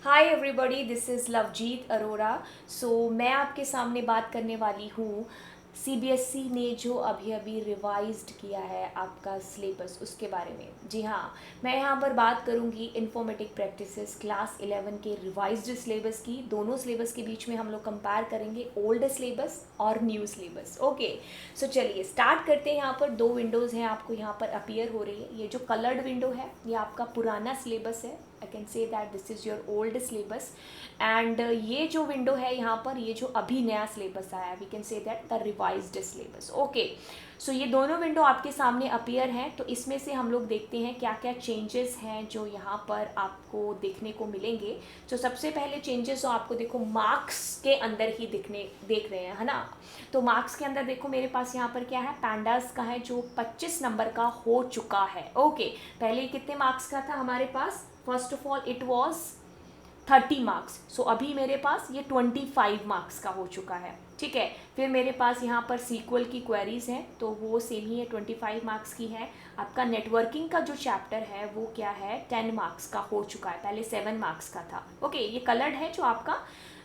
Hi everybody, this is Lovejeet Arora. मैं आपके सामने बात करने वाली हूँ सीबीएसई ने जो अभी अभी रिवाइज्ड किया है आपका सिलेबस उसके बारे में। जी हाँ, मैं यहाँ पर बात करूँगी इन्फॉर्मेटिक प्रैक्टिसेस क्लास 11 के रिवाइज्ड सिलेबस की। दोनों सिलेबस के बीच में हम लोग कंपेयर करेंगे ओल्ड सिलेबस और न्यू सिलेबस। ओके, सो चलिए स्टार्ट करते हैं। यहाँ पर दो विंडोज़ हैं, आपको यहाँ पर अपीयर हो रही है। ये जो कलर्ड विंडो है ये आपका पुराना सिलेबस है। I can say that this is your old syllabus. And ये जो विंडो है यहाँ पर, ये जो अभी नया सिलेबस आया है, we can say that the revised syllabus. Okay, so ये दोनों विंडो आपके सामने अपीयर हैं। तो इसमें से हम लोग देखते हैं क्या क्या चेंजेस हैं जो यहाँ पर आपको देखने को मिलेंगे। तो सबसे पहले चेंजेस जो आपको देखो मार्क्स के अंदर ही देख रहे हैं, है ना। तो मार्क्स के अंदर देखो मेरे पास यहाँ पर क्या है, पैंडास का है जो 25 नंबर का हो चुका है। ओके, पहले कितने मार्क्स का था हमारे पास? First of all it was 30 marks. So अभी मेरे पास ये 25 मार्क्स का हो चुका है। ठीक है, फिर मेरे पास यहाँ पर सीक्वल की क्वेरीज हैं तो वो सेम ही है, 25 मार्क्स की है। आपका नेटवर्किंग का जो चैप्टर है वो क्या है, 10 मार्क्स का हो चुका है, पहले 7 मार्क्स का था। ओके, ये कलर्ड है जो आपका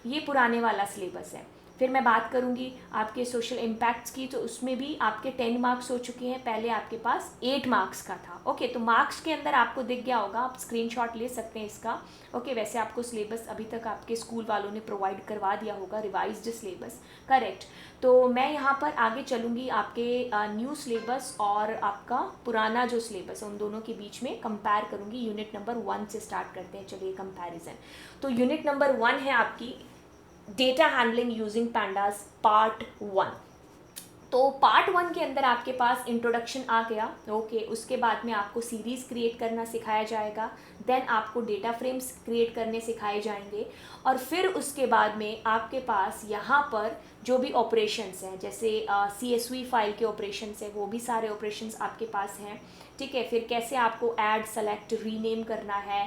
ये पुराने वाला सिलेबस है। फिर मैं बात करूँगी आपके सोशल इम्पैक्ट्स की, तो उसमें भी आपके 10 मार्क्स हो चुके हैं, पहले आपके पास 8 मार्क्स का था। ओके, तो मार्क्स के अंदर आपको दिख गया होगा, आप स्क्रीनशॉट ले सकते हैं इसका। ओके, वैसे आपको सिलेबस अभी तक आपके स्कूल वालों ने प्रोवाइड करवा दिया होगा, रिवाइज्ड सिलेबस, करेक्ट। तो मैं यहाँ पर आगे चलूँगी आपके न्यू सिलेबस और आपका पुराना जो सिलेबस है उन दोनों के बीच में कंपेयर करूँगी। यूनिट नंबर 1 से स्टार्ट करते हैं, चलिए कंपैरिजन। तो यूनिट नंबर 1 है आपकी data handling using pandas part 1। तो पार्ट 1 के अंदर आपके पास इंट्रोडक्शन आ गया। ओके, उसके बाद में आपको सीरीज़ क्रिएट करना सिखाया जाएगा, देन आपको डेटा फ्रेम्स क्रिएट करने सिखाए जाएंगे, और फिर उसके बाद में आपके पास यहाँ पर जो भी ऑपरेशंस हैं, जैसे CSV फाइल के ऑपरेशंस हैं, वो भी सारे ऑपरेशंस आपके पास हैं। ठीक है, फिर कैसे आपको ऐड, सेलेक्ट, रीनेम करना है,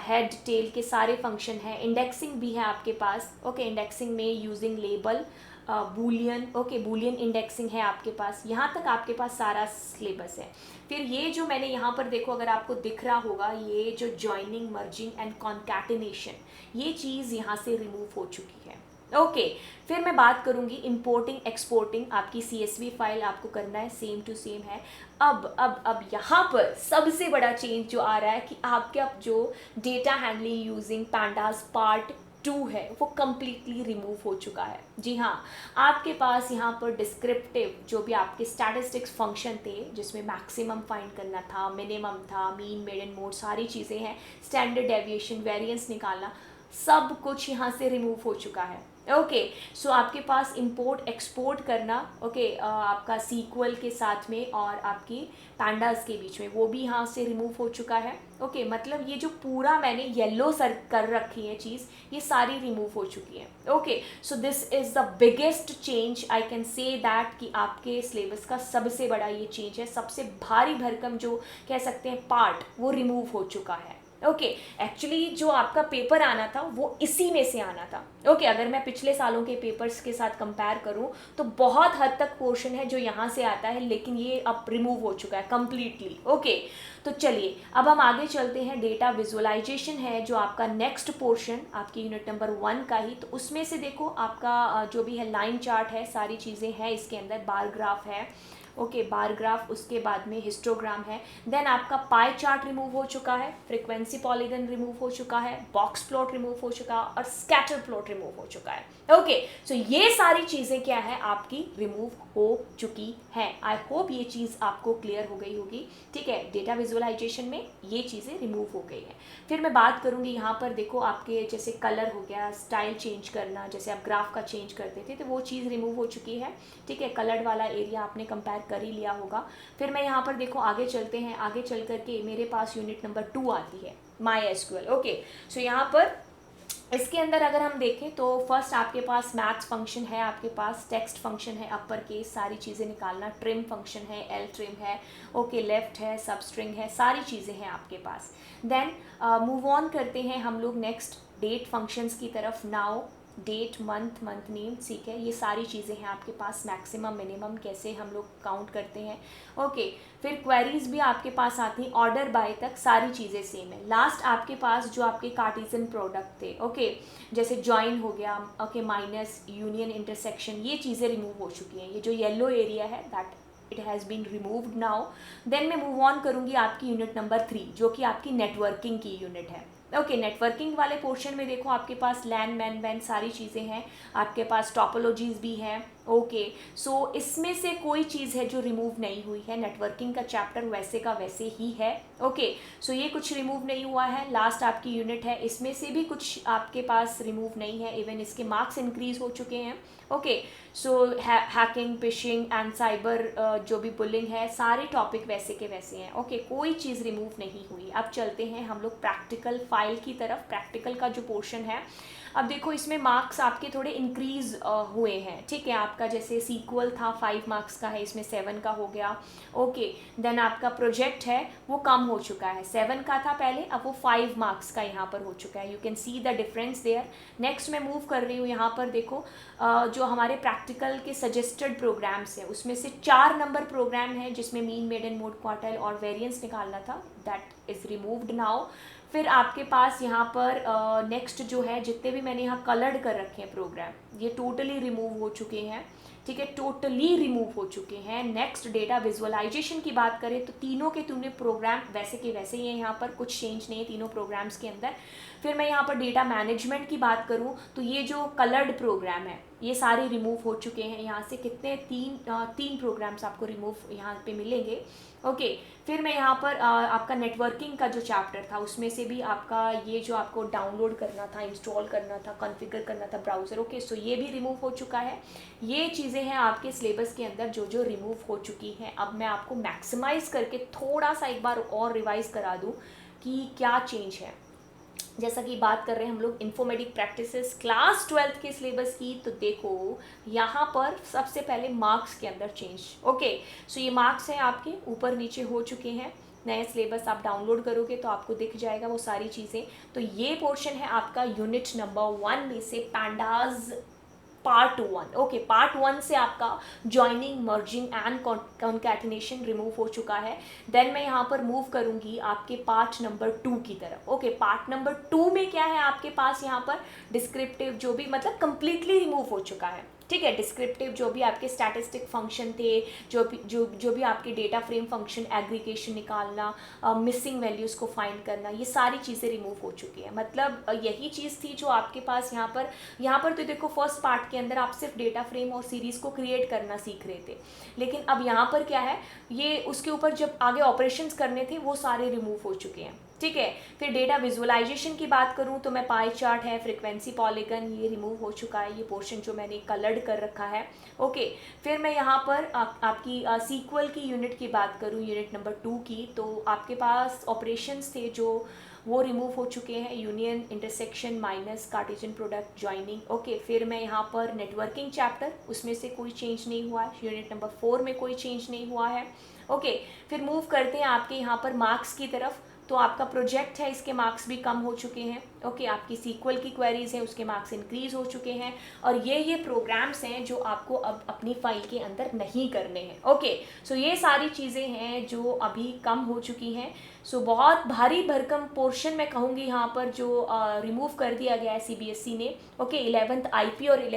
हेड, टेल के सारे फंक्शन हैं। इंडेक्सिंग भी है आपके पास। ओके, इंडेक्सिंग में using label, Boolean, okay, Boolean indexing है आपके पास। यहाँ तक आपके पास सारा सिलेबस है। फिर ये जो मैंने यहाँ पर देखो, अगर आपको दिख रहा होगा, ये जो जॉइनिंग, मर्जिंग एंड कॉन्कैटिनेशन, ये चीज़ यहाँ से रिमूव हो चुकी है। ओके, फिर मैं बात करूँगी इंपोर्टिंग, एक्सपोर्टिंग। आपकी CSV फाइल आपको करना है, सेम टू सेम है। अब यहाँ पर सबसे बड़ा चेंज जो आ रहा है कि आपके अब जो data handling using pandas part 2 है वो कम्प्लीटली रिमूव हो चुका है। जी हाँ, आपके पास यहाँ पर डिस्क्रिप्टिव जो भी आपके स्टैटिस्टिक्स फंक्शन थे, जिसमें मैक्सिमम फाइंड करना था, मिनिमम था, मीन, मेडियन, मोड, सारी चीज़ें हैं, स्टैंडर्ड डेविएशन, वेरिएंस निकालना, सब कुछ यहाँ से रिमूव हो चुका है। ओके, सो आपके पास इंपोर्ट, एक्सपोर्ट करना, ओके, आपका सीक्वल के साथ में और आपकी पैंडास के बीच में, वो भी यहाँ से रिमूव हो चुका है। ओके, मतलब ये जो पूरा मैंने येलो सर कर रखी है चीज़, ये सारी रिमूव हो चुकी है। Okay, so this is the biggest change, I can say that कि आपके सिलेबस का सबसे बड़ा ये चेंज है, सबसे भारी भरकम जो कह सकते हैं पार्ट, वो रिमूव हो चुका है। ओके, एक्चुअली जो आपका पेपर आना था वो इसी में से आना था। ओके, अगर मैं पिछले सालों के पेपर्स के साथ कंपेयर करूं तो बहुत हद तक पोर्शन है जो यहाँ से आता है, लेकिन ये अब रिमूव हो चुका है कम्प्लीटली। ओके, तो चलिए अब हम आगे चलते हैं। डेटा विजुअलाइजेशन है जो आपका नेक्स्ट पोर्शन, आपकी यूनिट नंबर 1 का ही। तो उसमें से देखो आपका जो भी है लाइन चार्ट है, सारी चीज़ें हैं इसके अंदर, बार ग्राफ है। ओके, बार ग्राफ, उसके बाद में हिस्टोग्राम है। देन आपका पाई चार्ट रिमूव हो चुका है, फ्रीक्वेंसी पॉलीगन रिमूव हो चुका है, बॉक्स प्लॉट रिमूव हो चुका है, और स्कैटर प्लॉट रिमूव हो चुका है। ओके, सो ये सारी चीज़ें क्या है आपकी रिमूव हो चुकी हैं। आई होप ये चीज़ आपको क्लियर हो गई होगी। ठीक है, डेटा विजुअलाइजेशन में ये चीज़ें रिमूव हो गई हैं। फिर मैं बात करूँगी यहाँ पर देखो आपके जैसे कलर हो गया, स्टाइल चेंज करना, जैसे आप ग्राफ का चेंज करते थे तो वो चीज़ रिमूव हो चुकी है। ठीक है, कलर्ड वाला एरिया आपने कंपेयर कर ही लिया होगा। फिर मैं यहाँ पर देखो आगे चलते हैं, आगे चल करके मेरे पास यूनिट नंबर 2 आती है, MySQL। ओके, सो यहाँ पर इसके अंदर अगर हम देखें तो फर्स्ट आपके पास मैथ्स फंक्शन है, आपके पास टेक्स्ट फंक्शन है, अपर केस, सारी चीज़ें निकालना, ट्रिम फंक्शन है, एल ट्रिम है, ओके, लेफ्ट है, सब स्ट्रिंग है, सारी चीज़ें हैं आपके पास। देन मूव ऑन करते हैं हम लोग नेक्स्ट डेट फंक्शंस की तरफ। Now date, month, month name, ठीक है, ये सारी चीज़ें हैं आपके पास। मैक्सिमम मिनिमम कैसे हम लोग काउंट करते हैं, ओके। फिर क्वेरीज भी आपके पास आती हैं, ऑर्डर बाय तक सारी चीज़ें सेम है। लास्ट आपके पास जो आपके कार्टेशियन प्रोडक्ट थे, ओके, जैसे जॉइन हो गया, ओके, माइनस, यूनियन, इंटरसेक्शन, ये चीज़ें रिमूव हो चुकी हैं। ये जो येलो एरिया है that it has been removed now. Then मैं मूव ऑन करूँगी आपकी यूनिट नंबर 3, जो कि आपकी नेटवर्किंग की यूनिट है। ओके, नेटवर्किंग वाले पोर्शन में देखो आपके पास लैन, मैन, वैन सारी चीज़ें हैं, आपके पास टॉपोलॉजीज भी हैं, ओके। सो इसमें से कोई चीज़ है जो रिमूव नहीं हुई है, नेटवर्किंग का चैप्टर वैसे का वैसे ही है, ओके। सो ये कुछ रिमूव नहीं हुआ है। लास्ट आपकी यूनिट है, इसमें से भी कुछ आपके पास रिमूव नहीं है, इवन इसके मार्क्स इंक्रीज हो चुके हैं, okay. So hacking, fishing and cyber जो भी बुलिंग है, सारे टॉपिक वैसे के वैसे हैं, ओके, कोई चीज़ रिमूव नहीं हुई। अब चलते हैं हम लोग प्रैक्टिकल फाइल की तरफ। प्रैक्टिकल का जो पोर्शन है, अब देखो इसमें मार्क्स आपके थोड़े इंक्रीज हुए हैं, ठीक है। आपका जैसे सीक्वल था 5 मार्क्स का है, इसमें 7 का हो गया, ओके। देन आपका प्रोजेक्ट है वो कम हो चुका है, 7 का था पहले, अब वो 5 मार्क्स का यहाँ पर हो चुका है। You can see the difference there. Next मैं मूव कर रही हूँ यहाँ पर, देखो जो हमारे प्रैक्टिकल के सजेस्टेड प्रोग्राम्स हैं, उसमें से 4 नंबर प्रोग्राम है जिसमें मीन, मेडन, मोड, क्वार्टाइल और वेरिएंस निकालना था, दैट इज़ रिमूव्ड नाउ। फिर आपके पास यहाँ पर नेक्स्ट जो है, जितने भी मैंने यहाँ कलर्ड कर रखे हैं प्रोग्राम, ये टोटली रिमूव हो चुके हैं, ठीक है, टोटली रिमूव हो चुके हैं। नेक्स्ट डेटा विजुअलाइजेशन की बात करें तो तीनों के तुमने प्रोग्राम वैसे के वैसे ही हैं, यहाँ पर कुछ चेंज नहीं है तीनों प्रोग्राम्स के अंदर। फिर मैं यहाँ पर डेटा मैनेजमेंट की बात करूँ तो ये जो कलर्ड प्रोग्राम है ये सारे रिमूव हो चुके हैं। यहाँ से कितने, तीन प्रोग्राम्स आपको रिमूव यहाँ पे मिलेंगे, ओके। फिर मैं यहाँ पर आपका नेटवर्किंग का जो चैप्टर था उसमें से भी आपका ये जो आपको डाउनलोड करना था, इंस्टॉल करना था, कॉन्फ़िगर करना था ब्राउज़र, ओके, सो ये भी रिमूव हो चुका है। ये चीज़ें हैं आपके सिलेबस के अंदर जो जो रिमूव हो चुकी हैं। अब मैं आपको मैक्सिमाइज़ करके थोड़ा सा एक बार और रिवाइज़ करा दूँ कि क्या चेंज है। जैसा कि बात कर रहे हैं हम लोग इन्फोमेटिक प्रैक्टिसेस क्लास 12th के सिलेबस की, तो देखो यहाँ पर सबसे पहले मार्क्स के अंदर चेंज, ओके। सो ये मार्क्स हैं आपके ऊपर नीचे हो चुके हैं। नया सिलेबस आप डाउनलोड करोगे तो आपको दिख जाएगा वो सारी चीज़ें। तो ये पोर्शन है आपका यूनिट नंबर 1 में से पैंडाज पार्ट 1, ओके। पार्ट 1 से आपका joining, merging and concatenation remove हो चुका है। देन मैं यहाँ पर मूव करूँगी आपके पार्ट नंबर 2 की तरफ, ओके। पार्ट नंबर 2 में क्या है आपके पास यहाँ पर डिस्क्रिप्टिव जो भी, मतलब कंप्लीटली रिमूव हो चुका है, ठीक है। डिस्क्रिप्टिव जो भी आपके स्टैटिस्टिक फंक्शन थे, जो भी आपके डेटा फ्रेम फंक्शन, एग्रीगेशन निकालना, मिसिंग वैल्यूज़ को फाइंड करना, ये सारी चीज़ें रिमूव हो चुकी हैं। मतलब यही चीज़ थी जो आपके पास यहाँ पर तो देखो फर्स्ट पार्ट के अंदर आप सिर्फ डेटा फ्रेम और सीरीज़ को क्रिएट करना सीख रहे थे, लेकिन अब यहाँ पर क्या है, ये उसके ऊपर जब आगे ऑपरेशंस करने थे वो सारे रिमूव हो चुके हैं, ठीक है। फिर डेटा विजुअलाइजेशन की बात करूं तो मैं पाई चार्ट है, फ्रीक्वेंसी, पॉलीगन, ये रिमूव हो चुका है, ये पोर्शन जो मैंने कलर्ड कर रखा है, ओके। फिर मैं यहाँ पर आपकी सीक्वल की यूनिट की बात करूं, यूनिट नंबर 2 की, तो आपके पास ऑपरेशंस थे जो वो रिमूव हो चुके हैं, union, intersection, minus, Cartesian product, joining, okay. फिर मैं यहाँ पर नेटवर्किंग चैप्टर, उसमें से कोई चेंज नहीं हुआ है, यूनिट नंबर 4 में कोई चेंज नहीं हुआ है, ओके। फिर मूव करते हैं आपके यहाँ पर मार्क्स की तरफ। तो आपका प्रोजेक्ट है, इसके मार्क्स भी कम हो चुके हैं, ओके। आपकी सीक्वल की क्वेरीज हैं, उसके मार्क्स इंक्रीज हो चुके हैं, और ये प्रोग्राम्स हैं जो आपको अब अपनी फाइल के अंदर नहीं करने हैं, ओके। सो ये सारी चीज़ें हैं जो अभी कम हो चुकी हैं। सो बहुत भारी भरकम पोर्शन मैं कहूँगी यहाँ पर जो रिमूव कर दिया गया है CBSE ने, ओके। 11th IP और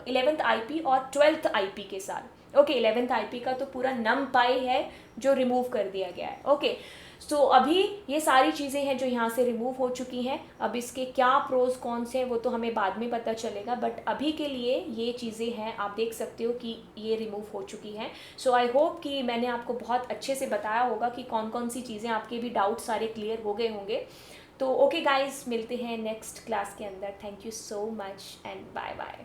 11th IP और 12th IP के साथ, ओके। 11th IP का तो पूरा नम पाई है जो रिमूव कर दिया गया है, ओके। सो अभी ये सारी चीज़ें हैं जो यहाँ से रिमूव हो चुकी हैं। अब इसके क्या प्रोज कौन से हैं वो तो हमें बाद में पता चलेगा, बट अभी के लिए ये चीज़ें हैं, आप देख सकते हो कि ये रिमूव हो चुकी हैं। सो आई होप कि मैंने आपको बहुत अच्छे से बताया होगा कि कौन कौन सी चीज़ें, आपके भी डाउट सारे क्लियर हो गए होंगे। तो ओके गाइज, मिलते हैं नेक्स्ट क्लास के अंदर। Thank you so much and bye bye.